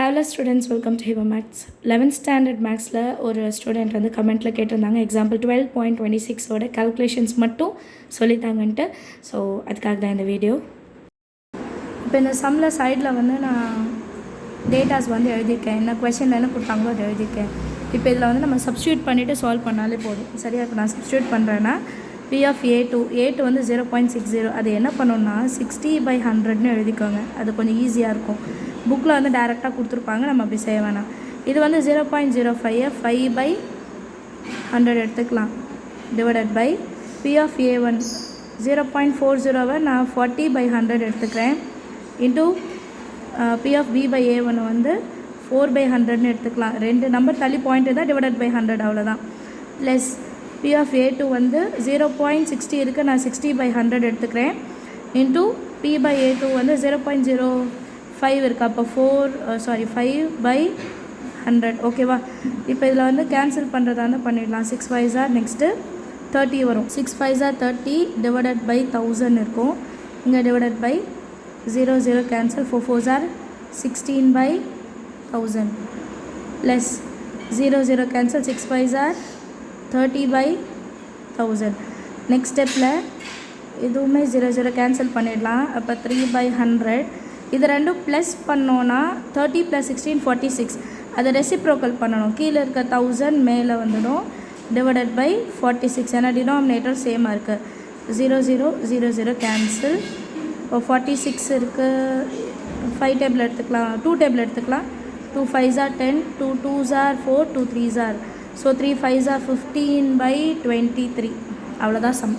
Hello students, welcome to Hiba Maths. 11th standard Mathsல ஒரு student வந்து கமெண்ட்டில் கேட்டிருந்தாங்க எக்ஸாம்பிள் 12.26ஓட கால்குலேஷன்ஸ் மட்டும் சொல்லித்தாங்கன்ட்டு. ஸோ அதுக்காக தான் இந்த வீடியோ. இப்போ இந்த சம்மில் சைடில் வந்து நான் டேட்டாஸ் வந்து எழுதியிருக்கேன், என்ன கொஷனில் என்ன கொடுத்தாங்களோ அதை எழுதியிருக்கேன். இப்போ இதில் வந்து நம்ம சப்ஸ்டியூட் பண்ணிவிட்டு சால்வ் பண்ணாலே போதும். சரியா? இப்போ நான் சப்ஸ்டியூட் பண்ணுறேன்னா P of A2 வந்து 0.60. அது என்ன பண்ணணும்னா 60/100ன்னு எழுதிக்கோங்க. அது கொஞ்சம் ஈஸியாக இருக்கும். புக்கில் வந்து டைரெக்டாக கொடுத்துருப்பாங்க, நம்ம அப்படி செய்ய வேணாம். இது வந்து 0.05 5/100 எடுத்துக்கலாம். Divided by P of A1 0.40 நான் 40/100 எடுத்துக்கிறேன். இன்ட்டு P of B/A1 வந்து 4/100ன்னு எடுத்துக்கலாம். ரெண்டு நம்பர் தள்ளி பாயிண்ட் தான், டிவைடட் பை 100 அவ்வளோதான். ப்ளஸ் P of A2 வந்து 0.60 இருக்குது, நான் 60/100 எடுத்துக்கிறேன். இன்ட்டு P/A2 வந்து 0.05 இருக்குது, அப்போ 5/100. ஓகேவா? இப்போ இதில் வந்து கேன்சல் பண்ணுறதா இருந்தால் பண்ணிடலாம். 6 5s are நெக்ஸ்ட்டு 30 வரும். 6 5s are 30 டிவைடட் பை 1000 இருக்கும். இங்கே divided by 0 cancel. 4 4s are 16/1000 plus 0 cancel. 6 5s are 30/1000. Next ஸ்டெப்பில் இதுவுமே 0 கேன்சல் பண்ணிடலாம். அப்போ 3/100. இது ரெண்டும் ப்ளஸ் பண்ணோன்னா 30 + 16 46. அதை ரெசிப்ரோக்கல் பண்ணணும். கீழே இருக்க 1000 மேலே வந்துடும், டிவைடட் பை 46. ஏன்னா டினாமினேட்டர் சேமாக இருக்குது. 0 கேன்சல். இப்போ 46 இருக்குது. 5 டேபிள் எடுத்துக்கலாம், 2 டேபிள் எடுத்துக்கலாம். 2 5s are 10, 2 2s are 4, 2 3s are. So 3 5s are 15/23. அவ்வளோதான் சம்.